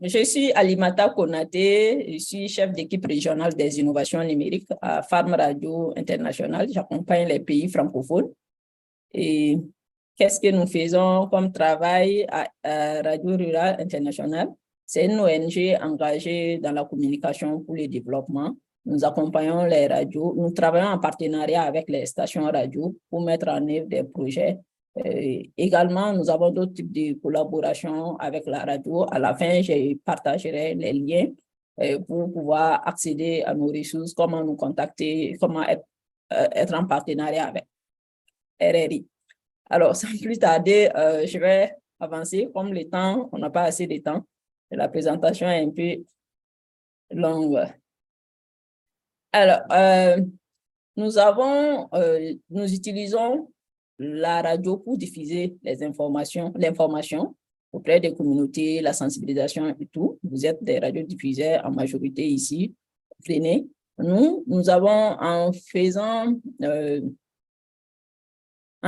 Je suis Alimata Konaté, je suis chef d'équipe régionale des innovations numériques à Farm Radio International. J'accompagne les pays francophones. Et qu'est-ce que nous faisons comme travail à Radio Rural International? C'est une ONG engagée dans la communication pour le développement. Nous accompagnons les radios, nous travaillons en partenariat avec les stations radio pour mettre en œuvre des projets. Également, nous avons d'autres types de collaborations avec la radio. À la fin, je partagerai les liens pour pouvoir accéder à nos ressources, comment nous contacter, comment être en partenariat avec RRI. Alors, sans plus tarder, je vais avancer. Comme le temps, on n'a pas assez de temps, la présentation est un peu longue. Alors, nous utilisons la radio pour diffuser l'information auprès des communautés, la sensibilisation et tout. Vous êtes des radiodiffuseurs en majorité ici. Venez. Nous avons en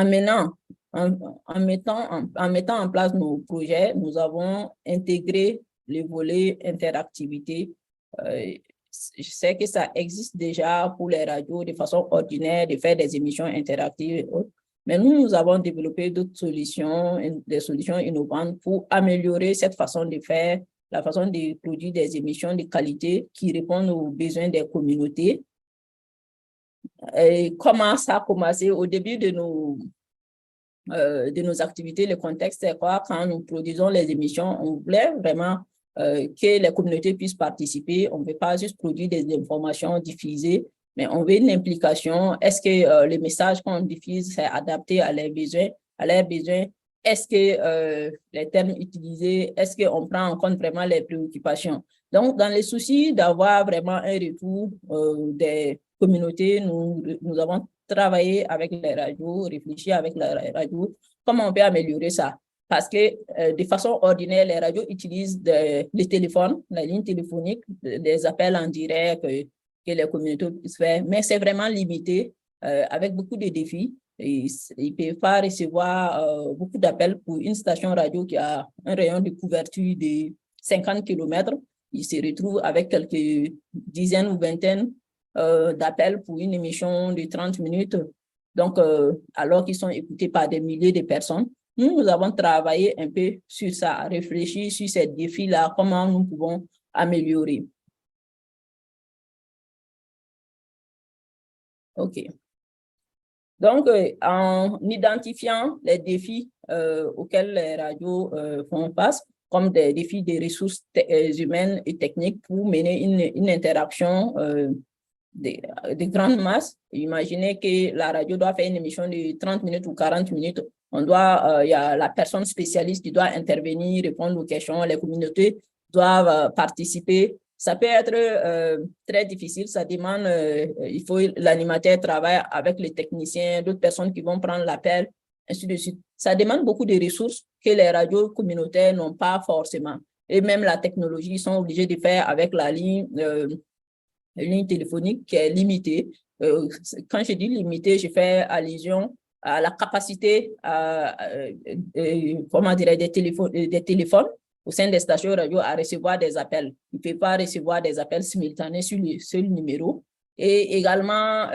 mettant en place nos projets, nous avons intégré le volet interactivité. Je sais que ça existe déjà pour les radios de façon ordinaire, de faire des émissions interactives et autres. Mais nous avons développé d'autres solutions, des solutions innovantes pour améliorer cette façon de faire, la façon de produire des émissions de qualité qui répondent aux besoins des communautés. Et comment ça a commencé? Au début de nos activités, le contexte, c'est quoi? Quand nous produisons les émissions, on voulait vraiment que les communautés puissent participer. On ne veut pas juste produire des informations diffusées, mais on veut une implication. Est-ce que les messages qu'on diffuse, c'est adapté à leurs besoins? Est-ce que les termes utilisés, est-ce qu'on prend en compte vraiment les préoccupations? Donc, dans les soucis d'avoir vraiment un retour des communautés, nous avons travaillé avec les radios, réfléchi avec les radios, comment on peut améliorer ça? Parce que de façon ordinaire, les radios utilisent les téléphones, la ligne téléphonique, des appels en direct que les communautés puissent faire, mais c'est vraiment limité avec beaucoup de défis. Ils ne peuvent pas recevoir beaucoup d'appels pour une station radio qui a un rayon de couverture de 50 km. Ils se retrouvent avec quelques dizaines ou vingtaines d'appels pour une émission de 30 minutes. Donc, alors qu'ils sont écoutés par des milliers de personnes. Nous avons travaillé un peu sur ça, réfléchi sur ces défis-là, comment nous pouvons améliorer. OK. Donc, en identifiant les défis auxquels les radios font face, comme des défis des ressources humaines et techniques pour mener une interaction de grandes masses. Imaginez que la radio doit faire une émission de 30 minutes ou 40 minutes. Il y a la personne spécialiste qui doit intervenir, répondre aux questions. Les communautés doivent participer. Ça peut être très difficile. Ça demande, il faut l'animateur travaille avec les techniciens, d'autres personnes qui vont prendre l'appel, ainsi de suite. Ça demande beaucoup de ressources que les radios communautaires n'ont pas forcément. Et même la technologie, ils sont obligés de faire avec la ligne téléphonique qui est limitée. Quand je dis limitée, je fais allusion à la capacité comment dirais, des téléphones au sein des stations radio à recevoir des appels. Ils ne peuvent pas recevoir des appels simultanés sur le seul numéro. Et également,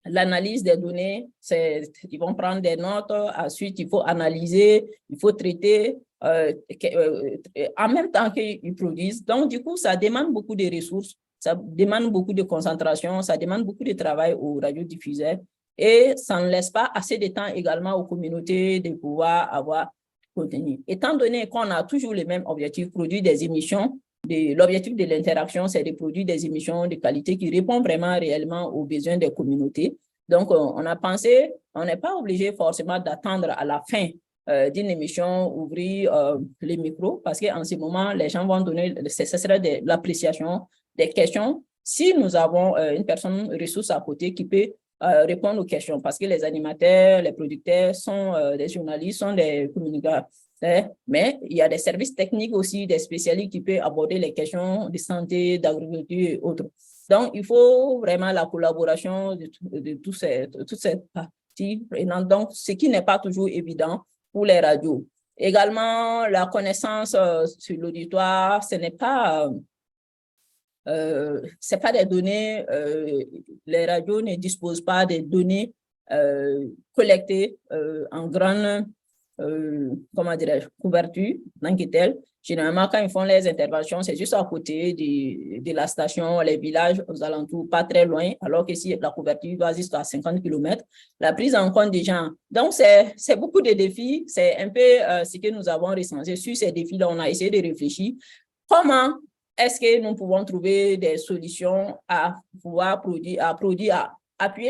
l'analyse des données, ils vont prendre des notes, ensuite il faut analyser, il faut traiter en même temps qu'ils produisent. Donc, du coup, ça demande beaucoup de ressources. Ça demande beaucoup de concentration, ça demande beaucoup de travail aux radiodiffuseurs et ça ne laisse pas assez de temps également aux communautés de pouvoir avoir contenu. Étant donné qu'on a toujours les mêmes objectifs, produire des émissions, l'objectif de l'interaction, c'est de produire des émissions de qualité qui répondent vraiment réellement aux besoins des communautés. Donc, on a pensé, on n'est pas obligé forcément d'attendre à la fin d'une émission, ouvrir les micros, parce qu'en ce moment, les gens vont donner, ce serait de l'appréciation des questions. Si nous avons une personne ressource à côté qui peut répondre aux questions, parce que les animateurs, les producteurs sont des journalistes, sont des communicateurs, mais il y a des services techniques aussi, des spécialistes qui peuvent aborder les questions de santé, d'agriculture et autres. Donc, il faut vraiment la collaboration de toute cette partie. Donc, ce qui n'est pas toujours évident pour les radios. Également, la connaissance sur l'auditoire, ce n'est pas... c'est pas des données, les radios ne disposent pas des données collectées en grande comment dirais-je, couverture, tant que telle. Généralement, quand ils font les interventions, c'est juste à côté de la station, les villages aux alentours, pas très loin, alors que si la couverture doit jusqu'à 50 km, la prise en compte des gens. Donc, c'est beaucoup de défis. C'est un peu ce que nous avons recensé. Sur ces défis-là, on a essayé de réfléchir. Comment est-ce que nous pouvons trouver des solutions à pouvoir appuyer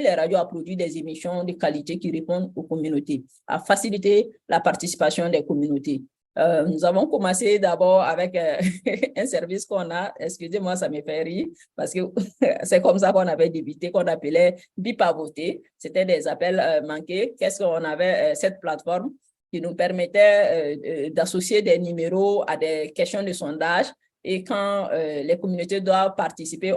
les radios à produire des émissions de qualité qui répondent aux communautés, à faciliter la participation des communautés. Nous avons commencé d'abord avec un service qu'on a, excusez-moi, ça me fait rire, parce que c'est comme ça qu'on avait débuté, qu'on appelait Bip à voter. C'était des appels manqués. Qu'est-ce qu'on avait, cette plateforme qui nous permettait d'associer des numéros à des questions de sondage. Et quand les communautés doivent participer,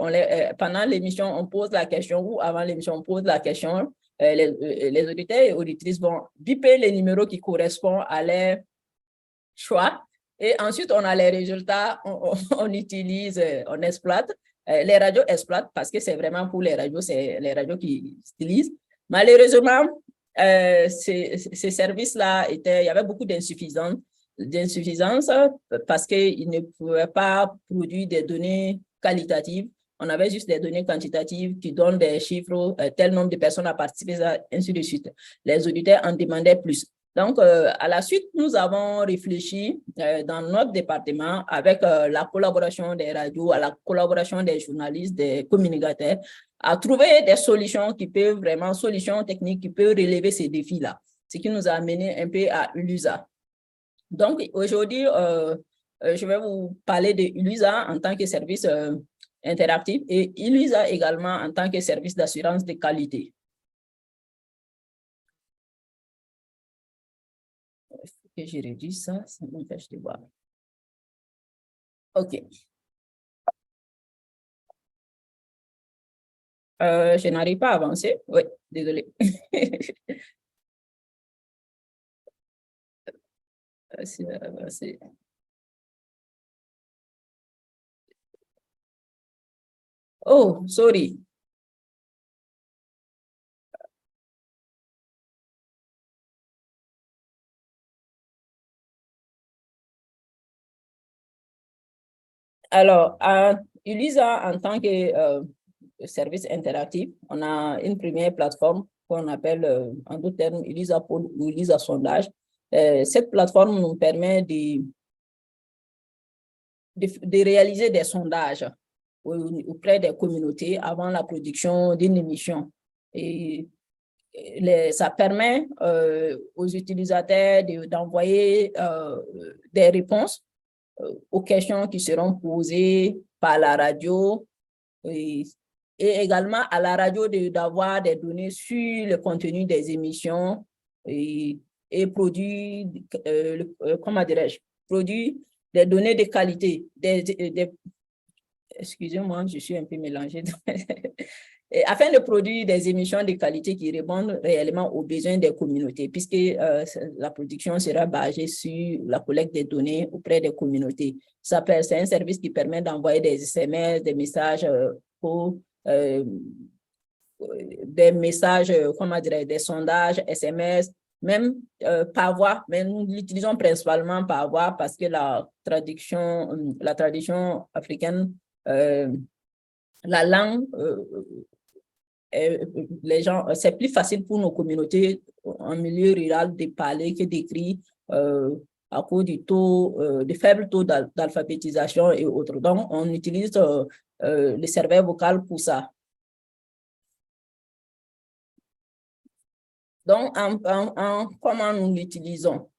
pendant l'émission, on pose la question ou avant l'émission, on pose la question. Les auditeurs et auditrices vont biper les numéros qui correspondent à leur choix. Et ensuite, on a les résultats, on utilise, on exploite. Les radios exploitent parce que c'est vraiment pour les radios, c'est les radios qui utilisent. Malheureusement, ces services-là, il y avait beaucoup d'insuffisance parce qu'ils ne pouvaient pas produire des données qualitatives. On avait juste des données quantitatives qui donnent des chiffres, tel nombre de personnes a participé, ainsi de suite. Les auditeurs en demandaient plus. Donc, à la suite, nous avons réfléchi dans notre département avec la collaboration des radios, à la collaboration des journalistes, des communicateurs, à trouver des solutions qui peuvent vraiment, solutions techniques qui peuvent relever ces défis-là, ce qui nous a amené un peu à Ulusa. Donc, aujourd'hui, je vais vous parler de Ulusa en tant que service interactif et Ulusa également en tant que service d'assurance de qualité. Il faut que je réduise ça, ça m'empêche de voir. OK. Je n'arrive pas à avancer. Oui, désolé. Oh, sorry. Alors, à Ulusa, en tant que service interactif, on a une première plateforme qu'on appelle, en d'autres termes, Ulusa Poll ou Ulusa Sondage. Cette plateforme nous permet de réaliser des sondages auprès des communautés avant la production d'une émission. Et ça permet aux utilisateurs d'envoyer des réponses aux questions qui seront posées par la radio et également à la radio d'avoir des données sur le contenu des émissions et produire, comment dirais-je, produire des données de qualité, excusez-moi, je suis un peu mélangée. Afin de produire des émissions de qualité qui répondent réellement aux besoins des communautés, puisque la production sera basée sur la collecte des données auprès des communautés. C'est un service qui permet d'envoyer des SMS, des messages des messages, comment dire, des sondages, SMS, même par voix, mais nous l'utilisons principalement par voix parce que la tradition africaine, la langue, les gens, c'est plus facile pour nos communautés en milieu rural de parler que d'écrire à cause du faible taux d'alphabétisation et autres. Donc, on utilise le serveur vocal pour ça. Donc, comment nous l'utilisons?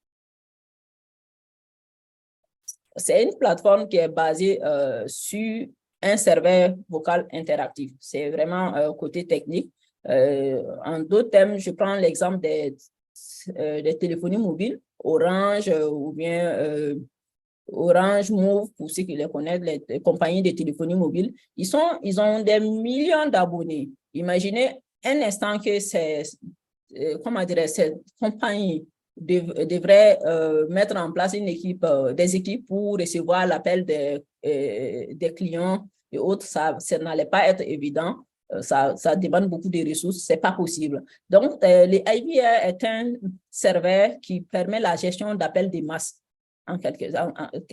C'est une plateforme qui est basée sur un serveur vocal interactif. C'est vraiment côté technique. En d'autres termes, je prends l'exemple des téléphonies mobiles, Orange ou bien Orange, Move, pour ceux qui les connaissent, les compagnies de téléphonie mobile. Ils ont des millions d'abonnés. Imaginez un instant que comment dire, cette compagnie devrait mettre en place une équipe, des équipes pour recevoir l'appel des clients et autres. Ça n'allait pas être évident. Ça demande beaucoup de ressources, c'est pas possible. Donc, le IVR est un serveur qui permet la gestion d'appels de masse,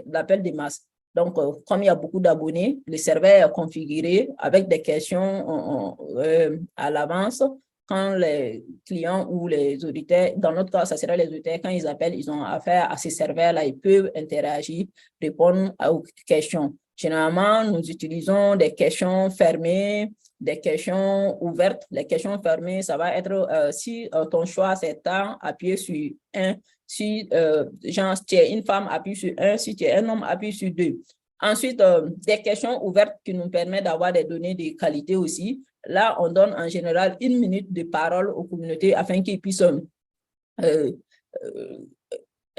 d'appels de masse. Donc, comme il y a beaucoup d'abonnés, le serveur est configuré avec des questions à l'avance. Quand les clients ou les auditeurs, dans notre cas, ça serait les auditeurs, quand ils appellent, ils ont affaire à ces serveurs-là, ils peuvent interagir, répondre aux questions. Généralement, nous utilisons des questions fermées, des questions ouvertes. Les questions fermées, ça va être si ton choix c'est temps, appuyer sur 1. Si genre, tu es une femme, appuie sur 1. Si tu es un homme, appuie sur 2. Ensuite, des questions ouvertes qui nous permettent d'avoir des données de qualité aussi. Là, on donne en général 1 minute de parole aux communautés afin qu'ils puissent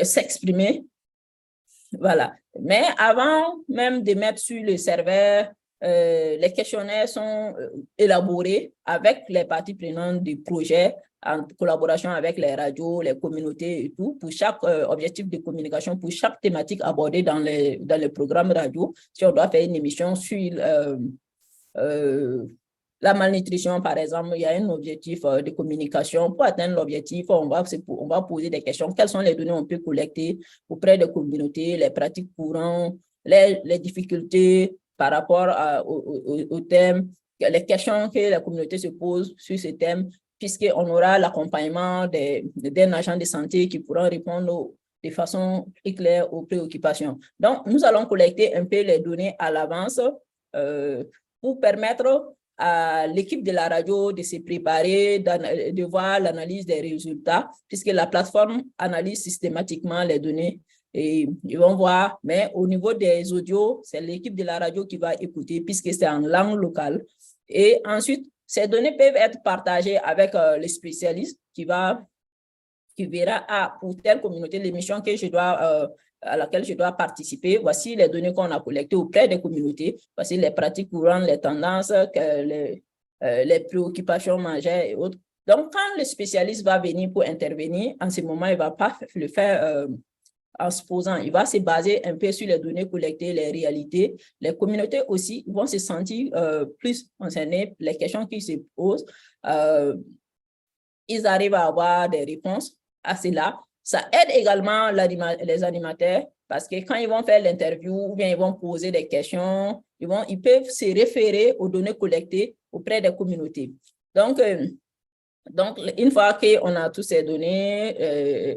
s'exprimer. Voilà. Mais avant même de mettre sur le serveur, les questionnaires sont élaborés avec les parties prenantes du projet en collaboration avec les radios, les communautés et tout, pour chaque objectif de communication, pour chaque thématique abordée dans les programmes radio. Si on doit faire une émission sur la malnutrition, par exemple, il y a un objectif de communication. Pour atteindre l'objectif, on va poser des questions. Quelles sont les données qu'on peut collecter auprès des communautés, les pratiques courantes, les difficultés par rapport au thème, les questions que la communauté se pose sur ce thème, puisqu'on aura l'accompagnement d'un agent de santé qui pourra répondre de façon très claire aux préoccupations. Donc, nous allons collecter un peu les données à l'avance pour permettre à l'équipe de la radio de se préparer, de voir l'analyse des résultats, puisque la plateforme analyse systématiquement les données et ils vont voir, mais au niveau des audios, c'est l'équipe de la radio qui va écouter puisque c'est en langue locale. Et ensuite, ces données peuvent être partagées avec le spécialiste qui verra, pour telle communauté, l'émission que à laquelle je dois participer. Voici les données qu'on a collectées auprès des communautés. Voici les pratiques courantes, les tendances, les préoccupations majeures et autres. Donc, quand le spécialiste va venir pour intervenir, en ce moment, il ne va pas le faire en se posant. Il va se baser un peu sur les données collectées, les réalités. Les communautés aussi vont se sentir plus concernées, les questions qu'ils se posent. Ils arrivent à avoir des réponses à cela. Ça aide également les animateurs parce que quand ils vont faire l'interview ou bien ils vont poser des questions, ils peuvent se référer aux données collectées auprès des communautés. Donc, une fois qu'on a toutes ces données,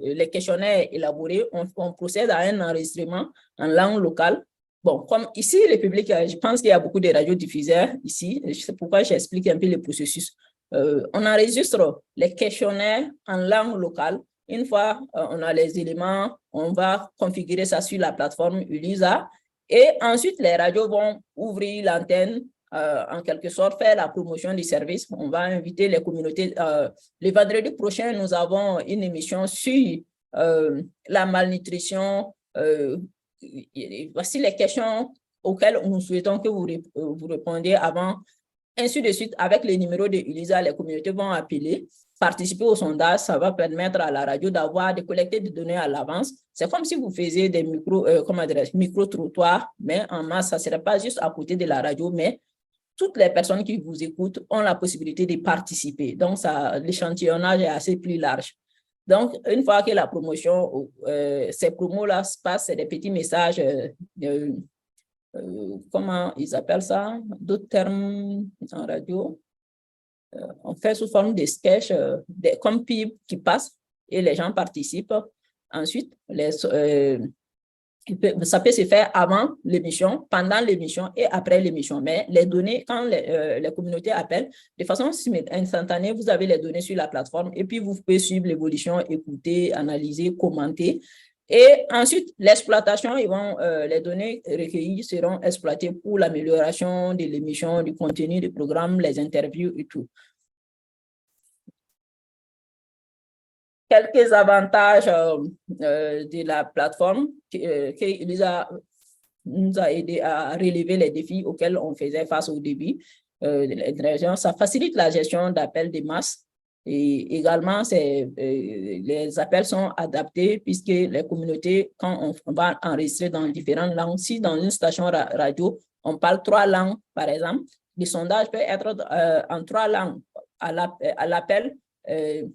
les questionnaires élaborés, on procède à un enregistrement en langue locale. Bon, comme ici, le public, je pense qu'il y a beaucoup de radiodiffuseurs ici. C'est pourquoi j'explique un peu le processus. On enregistre les questionnaires en langue locale. Une fois on a les éléments, on va configurer ça sur la plateforme ULISA et ensuite les radios vont ouvrir l'antenne, en quelque sorte faire la promotion du service. On va inviter les communautés. Le vendredi prochain, nous avons une émission sur la malnutrition. Voici les questions auxquelles nous souhaitons que vous répondiez avant. Ainsi de suite, avec les numéros de ULISA, les communautés vont appeler, participer au sondage. Ça va permettre à la radio de collecter des données à l'avance. C'est comme si vous faisiez des micro-trottoirs, mais en masse, ça ne serait pas juste à côté de la radio, mais toutes les personnes qui vous écoutent ont la possibilité de participer. Donc, l'échantillonnage est assez plus large. Donc, une fois que la promotion, ces promos-là se passent, c'est des petits messages comment ils appellent ça, d'autres termes en radio. On fait sous forme de sketch, comme pub qui passe et les gens participent. Ensuite, ça peut se faire avant l'émission, pendant l'émission et après l'émission. Mais les données, quand les communautés appellent, de façon instantanée, vous avez les données sur la plateforme et puis vous pouvez suivre l'évolution, écouter, analyser, commenter. Et ensuite, l'exploitation, les données recueillies seront exploitées pour l'amélioration de l'émission, du contenu du programme, les interviews et tout. Quelques avantages de la plateforme qui nous a aidé à relever les défis auxquels on faisait face au début. Ça facilite la gestion d'appels de masse. Et également, les appels sont adaptés puisque les communautés, quand on va enregistrer dans différentes langues, si dans une station radio, on parle 3 langues, par exemple, le sondage peut être en 3 langues. À l'appel,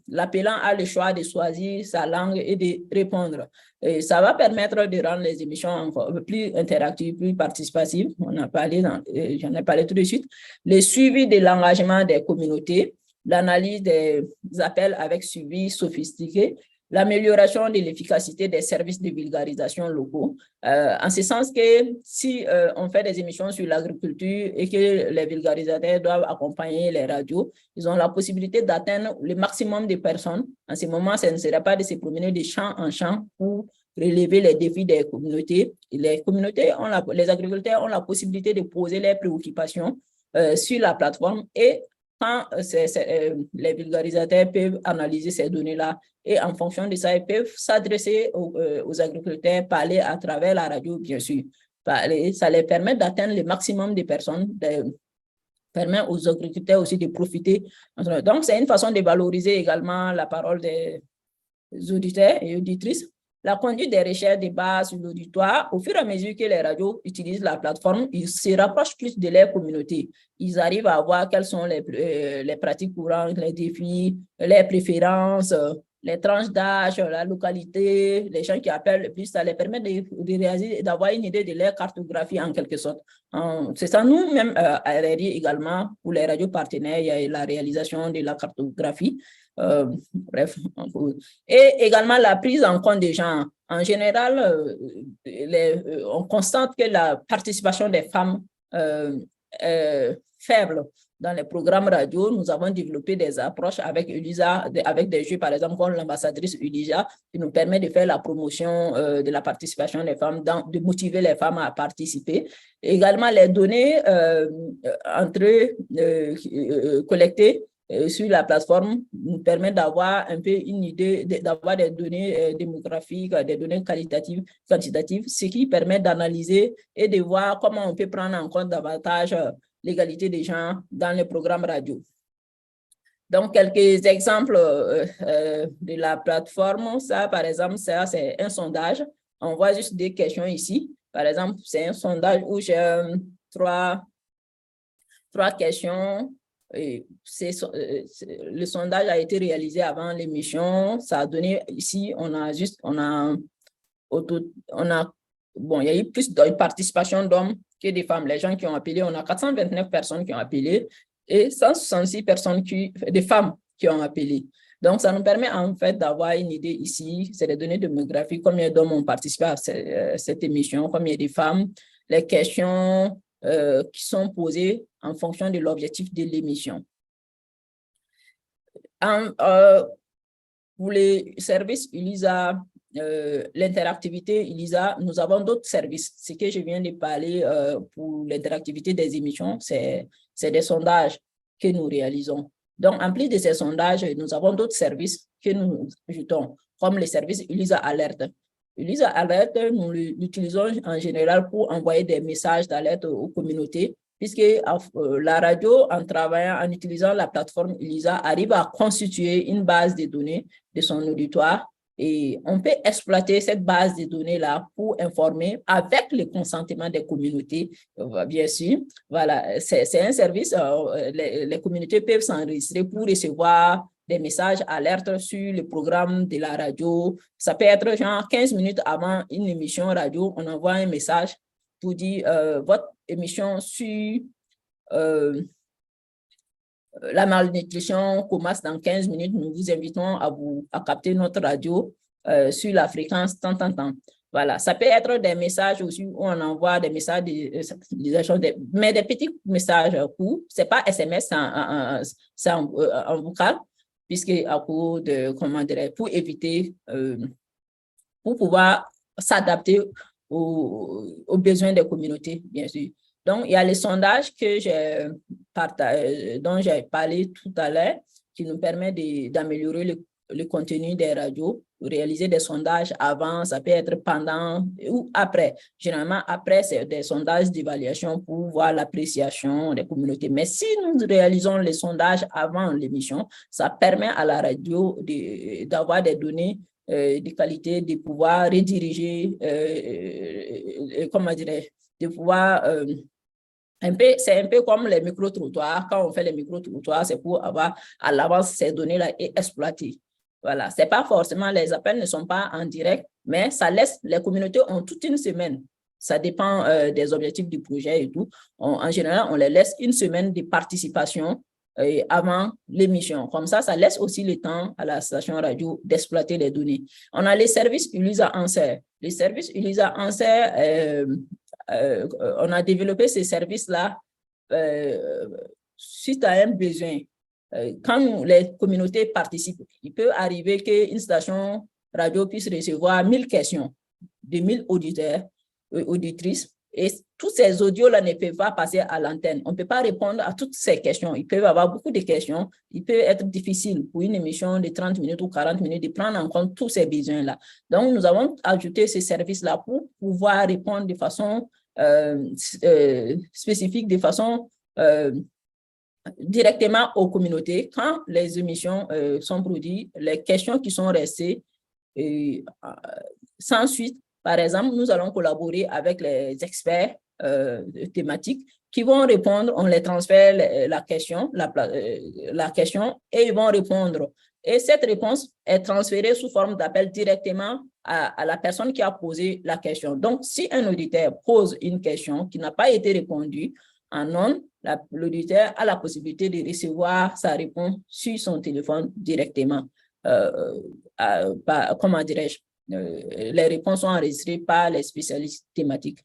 l'appelant a le choix de choisir sa langue et de répondre. Et ça va permettre de rendre les émissions encore plus interactives, plus participatives. J'en ai parlé tout de suite. Le suivi de l'engagement des communautés, l'analyse des appels avec suivi sophistiqué, l'amélioration de l'efficacité des services de vulgarisation locaux, en ce sens que si on fait des émissions sur l'agriculture et que les vulgarisateurs doivent accompagner les radios, ils ont la possibilité d'atteindre le maximum de personnes. En ce moment, ce ne serait pas de se promener de champ en champ pour relever les défis des communautés. Les agriculteurs ont la possibilité de poser leurs préoccupations sur la plateforme et quand les vulgarisateurs peuvent analyser ces données-là et en fonction de ça, ils peuvent s'adresser aux agriculteurs, parler à travers la radio, bien sûr. Ça les permet d'atteindre le maximum de personnes, permet aux agriculteurs aussi de profiter. Donc, c'est une façon de valoriser également la parole des auditeurs et auditrices. La conduite des recherches de base sur l'auditoire, au fur et à mesure que les radios utilisent la plateforme, ils se rapprochent plus de leur communauté. Ils arrivent à voir quelles sont les pratiques courantes, les défis, les préférences, les tranches d'âge, la localité, les gens qui appellent le plus. Ça les permet d'avoir une idée de leur cartographie en quelque sorte. C'est ça, nous-mêmes, à RRI également, pour les radios partenaires, il y a la réalisation de la cartographie. Bref, et également la prise en compte des gens. En général, on constate que la participation des femmes est faible dans les programmes radio. Nous avons développé des approches avec Elisa, avec des jeux, par exemple, comme l'ambassadrice Elisa, qui nous permet de faire la promotion de la participation des femmes, de motiver les femmes à participer. Également, les données collectées sur la plateforme nous permet d'avoir un peu une idée, d'avoir des données démographiques, des données quantitatives, ce qui permet d'analyser et de voir comment on peut prendre en compte davantage l'égalité des gens dans les programmes radio. Donc, quelques exemples de la plateforme. Ça, par exemple, ça, c'est un sondage. On voit juste des questions ici. Par exemple, c'est un sondage où j'ai trois questions. Et le sondage a été réalisé avant l'émission. Ça a donné ici, bon, il y a eu plus de participation d'hommes que de femmes. Les gens qui ont appelé, on a 429 personnes qui ont appelé et 166 personnes de femmes qui ont appelé. Donc, ça nous permet en fait d'avoir une idée ici, c'est les données démographiques, combien d'hommes ont participé à cette émission, combien de femmes, les questions qui sont posées en fonction de l'objectif de l'émission. Pour les services ELISA, l'interactivité ELISA, nous avons d'autres services. Ce que je viens de parler pour l'interactivité des émissions, c'est des sondages que nous réalisons. Donc, en plus de ces sondages, nous avons d'autres services que nous ajoutons, comme les services ELISA Alerte. ELISA Alerte, nous l'utilisons en général pour envoyer des messages d'alerte aux communautés, puisque la radio, en travaillant, en utilisant la plateforme ELISA, arrive à constituer une base de données de son auditoire et on peut exploiter cette base de données-là pour informer avec le consentement des communautés, bien sûr. Voilà, c'est un service, les communautés peuvent s'enregistrer pour recevoir des messages alertes sur le programme de la radio. Ça peut être genre 15 minutes avant une émission radio, on envoie un message pour dire votre émission sur la malnutrition commence dans 15 minutes. Nous vous invitons à capter notre radio sur la fréquence tant. Voilà, ça peut être des messages aussi où on envoie des messages, mais des petits messages courts. Ce n'est pas SMS, c'est en vocal, puisque à court de, comment dire, pour éviter, pour pouvoir s'adapter aux besoins des communautés, bien sûr. Donc, il y a les sondages dont j'ai parlé tout à l'heure, qui nous permet d'améliorer le contenu des radios. réaliser des sondages avant, ça peut être pendant ou après. Généralement, après, c'est des sondages d'évaluation pour voir l'appréciation des communautés. Mais si nous réalisons les sondages avant l'émission, ça permet à la radio d'avoir des données de qualité, de pouvoir rediriger, comment dirais-je, de pouvoir... c'est un peu comme les micro-trottoirs. Quand on fait les micro-trottoirs, c'est pour avoir à l'avance ces données-là et exploiter. Voilà, c'est pas forcément, les appels ne sont pas en direct, mais ça laisse, les communautés ont toute une semaine. Ça dépend des objectifs du projet et tout. En général, on les laisse une semaine de participation avant l'émission. Comme ça laisse aussi le temps à la station radio d'exploiter les données. On a les services Ulyssa Answer. Les services Ulyssa Answer, on a développé ces services-là suite à un besoin. Quand les communautés participent, il peut arriver qu'une station radio puisse recevoir 1000 questions de 1000 auditeurs, auditrices, et tous ces audios-là ne peuvent pas passer à l'antenne. On ne peut pas répondre à toutes ces questions. Il peut y avoir beaucoup de questions. Il peut être difficile pour une émission de 30 minutes ou 40 minutes de prendre en compte tous ces besoins-là. Donc, nous avons ajouté ces services-là pour pouvoir répondre de façon spécifique, de façon directement aux communautés. Quand les émissions sont produites, les questions qui sont restées sans suite, par exemple, nous allons collaborer avec les experts thématiques qui vont répondre, on les transfère la question et ils vont répondre. Et cette réponse est transférée sous forme d'appel directement à la personne qui a posé la question. Donc, si un auditeur pose une question qui n'a pas été répondue en ondes, l'auditeur a la possibilité de recevoir sa réponse sur son téléphone directement. Comment dirais-je? Les réponses sont enregistrées par les spécialistes thématiques.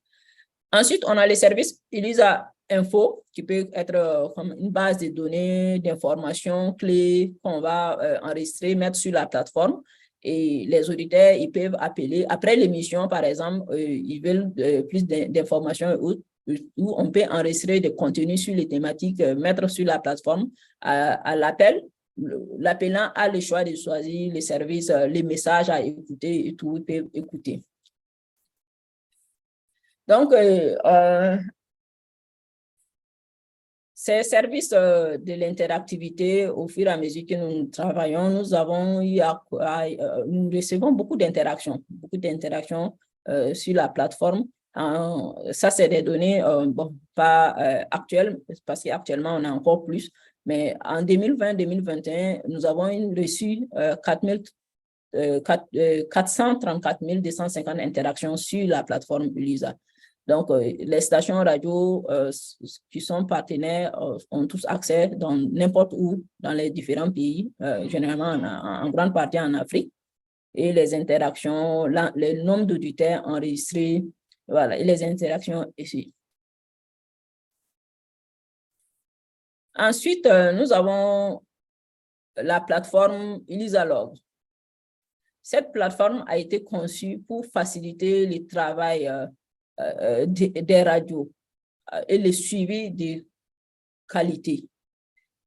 Ensuite, on a les services Ulyssa Info, qui peut être comme une base de données, d'informations clés qu'on va enregistrer, mettre sur la plateforme. Et les auditeurs, ils peuvent appeler. Après l'émission, par exemple, ils veulent plus d'informations où on peut enregistrer des contenus sur les thématiques, mettre sur la plateforme à l'appel. L'appelant a le choix de choisir les services, les messages à écouter et tout, il peut écouter. Donc, ces services de l'interactivité, au fur et à mesure que nous travaillons, nous recevons beaucoup d'interactions sur la plateforme. Ça, c'est des données, bon, pas actuelles, parce qu'actuellement, on a encore plus. Mais en 2020-2021, nous avons reçu 434 250 interactions sur la plateforme Ulyssa. Donc, les stations radio qui sont partenaires ont tous accès dans n'importe où dans les différents pays, généralement en grande partie en Afrique. Et les interactions, le nombre d'auditeurs enregistrés, voilà, et les interactions ici. Ensuite, nous avons la plateforme Ulyssa-Log. Cette plateforme a été conçue pour faciliter le travail des radios et le suivi de qualité.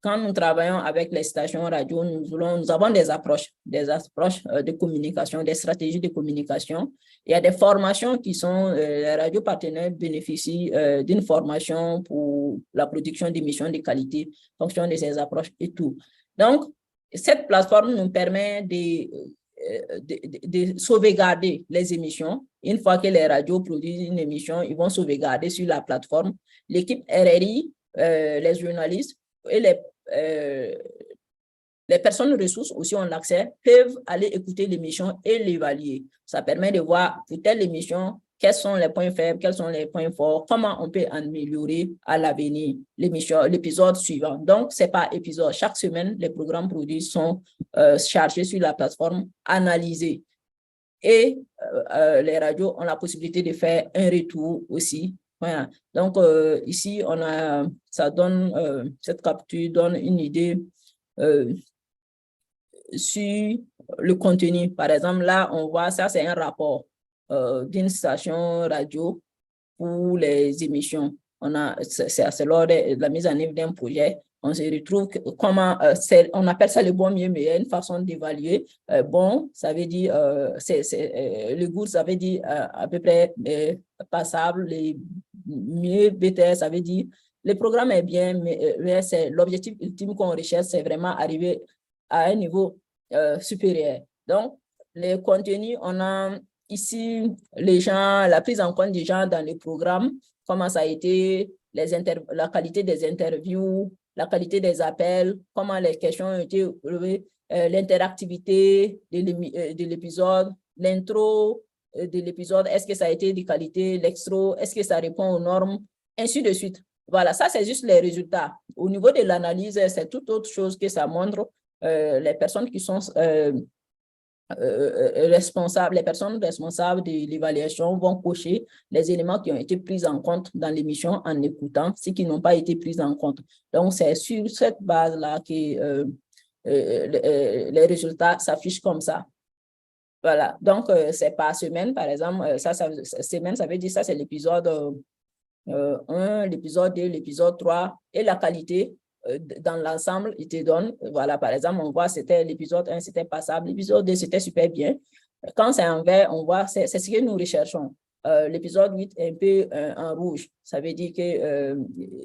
Quand nous travaillons avec les stations radio, nous avons des approches de communication, des stratégies de communication. Il y a des formations qui sont, les radios partenaires bénéficient d'une formation pour la production d'émissions de qualité, en fonction de ces approches et tout. Donc, cette plateforme nous permet de sauvegarder les émissions. Une fois que les radios produisent une émission, ils vont sauvegarder sur la plateforme. L'équipe RRI, les journalistes et les personnes ressources aussi ont l'accès, peuvent aller écouter l'émission et l'évaluer. Ça permet de voir pour telle émission, quels sont les points faibles, quels sont les points forts, comment on peut améliorer à l'avenir l'épisode suivant. Donc, c'est par épisode. Chaque semaine, les programmes produits sont chargés sur la plateforme, analysés. Et les radios ont la possibilité de faire un retour aussi. Voilà. Donc, ici, cette capture donne une idée sur le contenu. Par exemple, là, on voit ça, c'est un rapport d'une station radio pour les émissions. C'est lors de la mise en œuvre d'un projet. on se retrouve, on appelle ça le bon mieux meilleur, une façon d'évaluer. Bon, ça veut dire, le good, ça veut dire à peu près passable, les mieux, better, ça veut dire, le programme est bien, mais c'est l'objectif ultime qu'on recherche, c'est vraiment arriver à un niveau supérieur. Donc, les contenus, on a ici les gens, la prise en compte des gens dans le programme, comment ça a été, la qualité des interviews, la qualité des appels, comment les questions ont été relevées, l'interactivité de l'épisode, l'intro de l'épisode, est-ce que ça a été de qualité, l'extro, est-ce que ça répond aux normes, ainsi de suite. Voilà, ça c'est juste les résultats. Au niveau de l'analyse, c'est toute autre chose que ça montre. Les personnes qui sont les personnes responsables de l'évaluation vont cocher les éléments qui ont été pris en compte dans l'émission en écoutant ceux qui n'ont pas été pris en compte. Donc, c'est sur cette base-là que les résultats s'affichent comme ça. Voilà, donc c'est par semaine, par exemple, semaine, ça veut dire ça, c'est l'épisode 1, l'épisode 2, l'épisode 3 et la qualité. Dans l'ensemble, il te donne, voilà, par exemple, on voit c'était l'épisode 1, c'était passable, l'épisode 2, c'était super bien. Quand c'est en vert, on voit, c'est ce que nous recherchons. L'épisode 8 est un peu en rouge, ça veut dire que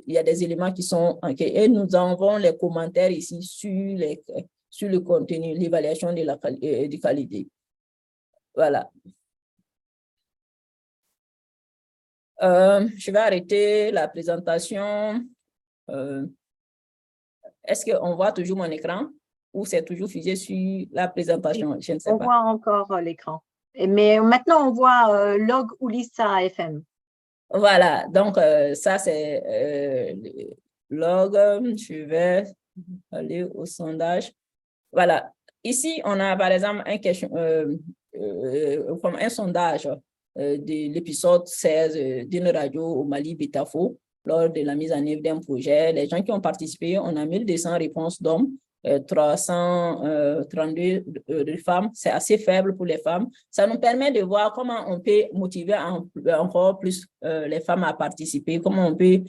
il y a des éléments qui sont okay. Et nous avons les commentaires ici sur le contenu, l'évaluation de la qualité. Voilà. Je vais arrêter la présentation. Est-ce qu'on voit toujours mon écran ou c'est toujours figé sur la présentation? Je ne sais pas. On voit encore l'écran. Mais maintenant, on voit log Ulyssa FM. Voilà, donc ça c'est log. Je vais aller au sondage. Voilà, ici on a par exemple un sondage de l'épisode 16 d'une radio au Mali, Betafo, lors de la mise en œuvre d'un projet. Les gens qui ont participé, on a 1200 réponses d'hommes, 332 de femmes. C'est assez faible pour les femmes. Ça nous permet de voir comment on peut motiver encore plus les femmes à participer, comment on peut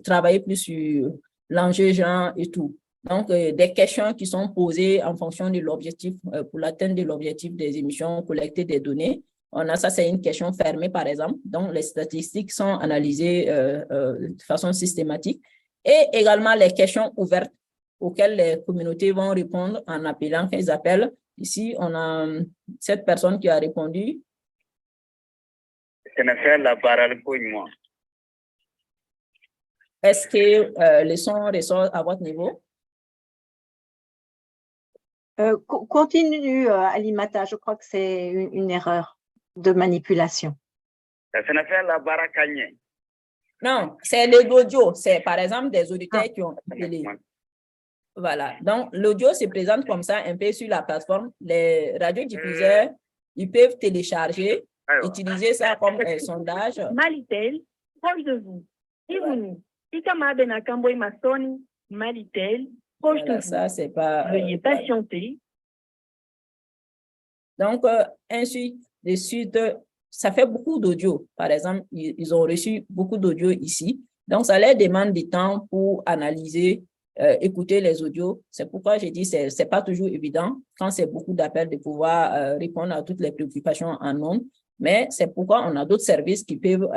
travailler plus sur l'enjeu genre et tout. Donc, des questions qui sont posées en fonction de l'objectif, pour l'atteinte de l'objectif des émissions, collecter des données. On a ça, c'est une question fermée, par exemple. Donc, les statistiques sont analysées de façon systématique. Et également les questions ouvertes auxquelles les communautés vont répondre en appelant, qu'ils appellent. Ici, on a cette personne qui a répondu. Est-ce que les sons ressortent à votre niveau? Continue, Alimata, je crois que c'est une erreur de manipulation. Non, c'est l'audio. C'est par exemple des auditeurs qui ont appelé. Voilà. Donc, l'audio se présente comme ça un peu sur la plateforme. Les radiodiffuseurs, ils peuvent télécharger, utiliser ça comme un sondage. Malitel, proche de vous. Bienvenue. Malitel, proche de vous. Ça, c'est pas. Veuillez patienter. Donc, ainsi de suite, ça fait beaucoup d'audio. Par exemple, ils ont reçu beaucoup d'audio ici. Donc, ça leur demande du temps pour analyser, écouter les audios. C'est pourquoi j'ai dit que ce n'est pas toujours évident quand c'est beaucoup d'appels de pouvoir répondre à toutes les préoccupations en nombre. Mais c'est pourquoi on a d'autres services qui peuvent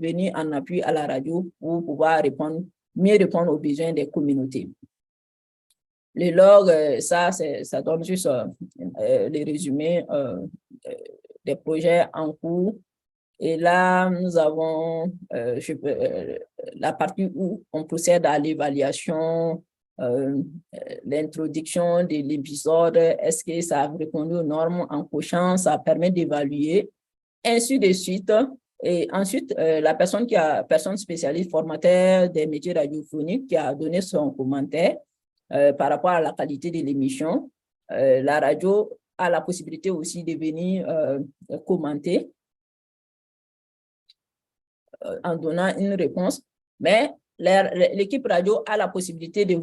venir en appui à la radio pour pouvoir mieux répondre aux besoins des communautés. Le log, ça donne juste les résumés des projets en cours. Et là, nous avons la partie où on procède à l'évaluation, l'introduction de l'épisode, est-ce que ça a répondu aux normes en cochant, ça permet d'évaluer, ainsi de suite. Et ensuite, la personne spécialiste formateur des métiers radiophoniques qui a donné son commentaire par rapport à la qualité de l'émission. La radio a la possibilité aussi de venir commenter en donnant une réponse, mais l'équipe radio a la possibilité de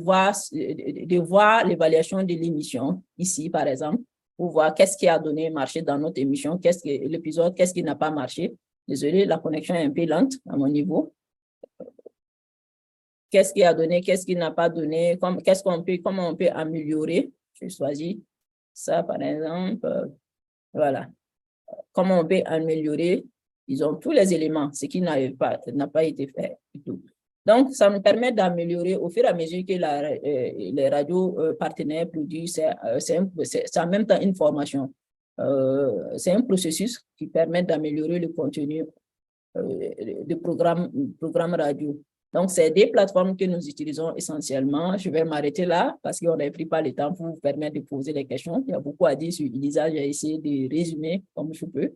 voir l'évaluation de l'émission, ici par exemple, pour voir qu'est-ce qui a donné marché dans notre émission, l'épisode, qu'est-ce qui n'a pas marché. Désolé, la connexion est un peu lente à mon niveau. qu'est-ce qui a donné, qu'est-ce qui n'a pas donné, comment on peut améliorer. Je choisis ça, par exemple. Voilà. Comment on peut améliorer. Ils ont tous les éléments, ce qui n'a pas été fait du tout. Donc, ça nous permet d'améliorer au fur et à mesure que les radios partenaires produisent. C'est en même temps une formation. C'est un processus qui permet d'améliorer le contenu de programme radio. Donc, c'est des plateformes que nous utilisons essentiellement. Je vais m'arrêter là parce qu'on n'a pris pas le temps pour vous permettre de poser les questions. Il y a beaucoup à dire sur Elisa. J'ai essayé de résumer comme je peux.